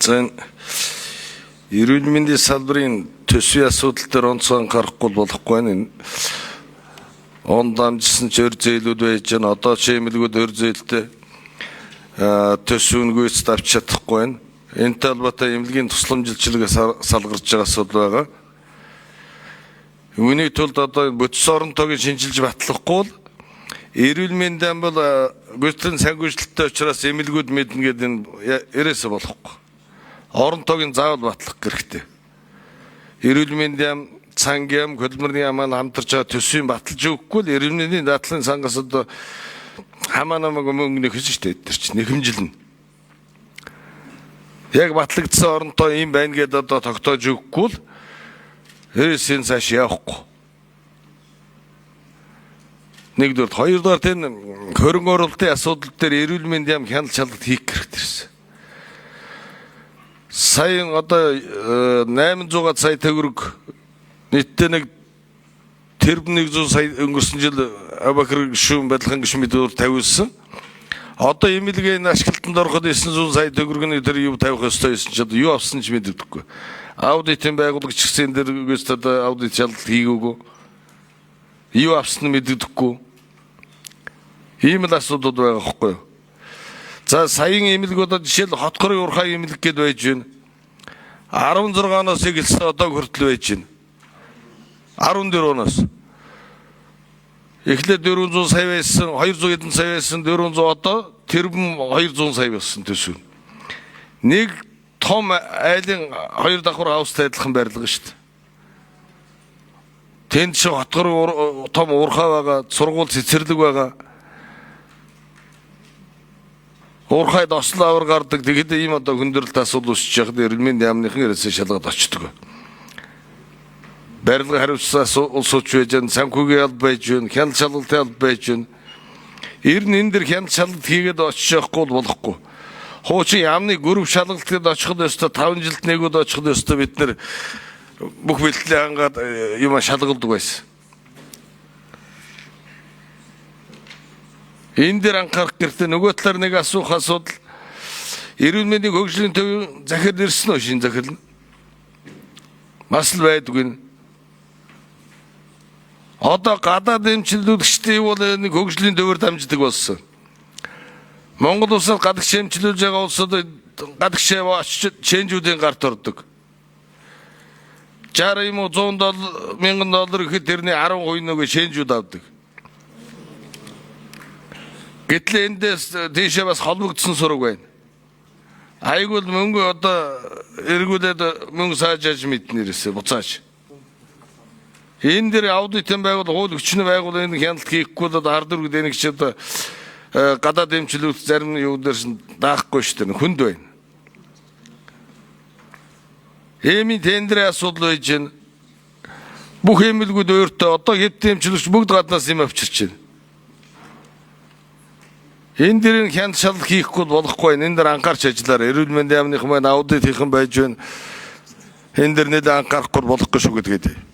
За эрүүл мэндийн салбарын төсвийн асуудал дээр онцгой анхаарахгүй болохгүй байна. Он дамжсан ч өр зээлүүд байж байна. Одоо чимэлгүүд өр зээлтэй төсвөнгүйц давч чадахгүй байна. Энэтэй холбоотой эмнэлгийн тусламжилчилгээ салгарч байгаа асуудал байгаа. Үүний тулд одоо бүтц оронтойг шинжилж батлахгүй бол эрүүл мэндийн бол гүйцэтгэлийн санхүүжилттэй учраас эмнэлгүүд мэднэ гэдэг нь ярээсэ болохгүй. Оронтойг заавал батлах хэрэгтэй. Эрүүл мэндийн цангийн хөдөлмөрийн маань хамтарч байгаа төсвийг баталж өгөхгүй л эрүүл мэндийн дадлын сангаас одоо хамаа намайг мөнгө нөхөж штэ эдгээр чинь нэхэмжилнэ. Яг батлагдсан оронтой юм байна гэдээ одоо тогтоож өгөхгүй л эрээсийн цааш явахгүй. Нэгдүгээр, хоёрдугаар энэ хөрөнгө оруулалтын асуудал дээр эрүүл мэндийн хяналт шалгалт хийх хэрэгтэй. Сая одоо 800 сая төгрөг нийтдээ нэг тэрбум 100 сая өнгөрсөн жил Абакар гишүүн байдлахын гишүүн мэдүүр тавьсан. Одоо эмнэлгийн ашиглалтанд ороход 900 сая төгрөгийн тэр юу тавих ёстой байсан ч одоо юу авсан ч мэддэггүй. Аудитын байгууллагч гэсэн дээр үгээс одоо аудит шалгалт хийгээгүй. Юу авсан нь мэддэггүй. Ийм л асуудал байгаа байхгүй юу? За саяын эмнэлгүүд жишээл хотгорын урхаа эмнэлэг гээд байж байна. 16-оос эхэлсэн одоо хүртэл байж байна. 14 оноос. Эхлээд 400 сая байсан, 200 хэдэн сая байсан, 400 одоо тэрбум 200 сая болсон төсөв. Нэг том айлын 2 давхар хаустай адилхан барилга шүү дээ. Тэнд чи хотгор том урхаа байгаа, сургууль цэцэрлэг байгаа. Урхайд ослоо авар гардаг. Тэгэхэд ийм одоо хүндрэлт асуудал үүсэж яхад эрүүл мэндийн яамныхан ерөөсөө шалгаад очдөг. Барилга хариуцлаас улсууч байж байна, санхүүгийн алба байж байна, хяналт шалгалтын алба байж байна. Ер нь энэ дэр хяналт шалгалт хийгээд очиж явахгүй болохгүй. Хуучин яамны гөрөв шалгалтад очиход өстө 5 жилд нэгүүд очиход өстө бид нэр бүх бэлтлээ хангаад юм шалгалдаг байсан. Энэ дээр анхаарах хэрэгтэй. Нөгөө талаар нэг асуух асуудал. Эрүүл мэндийн хөгжлийн төвийн захирал ирсэн үү, шинэ захирал? Бас л байдгүй. Одоо гадаад эмчилүүлэгчдийн бол нэг хөгжлийн төвөөр дамждаг болсон. Монгол улсад гадагш эмчилүүлж байгаа улсууд гадагш чэнжүүдийн гарт ордог. 60 юм уу 100 мянган доллар ихэд тэрний 10% нөгөө чэнжүүд авдаг. Гэтэл эндээс тийшээ бас холбогдсон сураг байна. Айгуул мөнгө одоо эргүүлээд мөнгө саажааж мэднэрээсээ буцааж. Энэ дээр аудитын байгууллага хууль хүчний байгууллага энэ хяналт хийхгүй л ард дүрэг дэнэг ч одоо гадаад эмчилүүлэлт зарим юу дээрс даахгүй шүү дээ. Хүнд байна. Эмийн тендерийн асуудал байж байна. Бүх эмнэлгүүд өөртөө одоо хэд эмчилүүлэгч бүгд гаднаас юм авчирч байна. Энэ дээр хяналт шалгалт хийхгүй болохгүй. Энэ дээр анхаарч ажиллаарай. Эрүүл мэндийн яамныхан маань аудит хийх юм байж байна. Энэ дээр нэлээд анхаарахгүй болохгүй шүү гэдэг.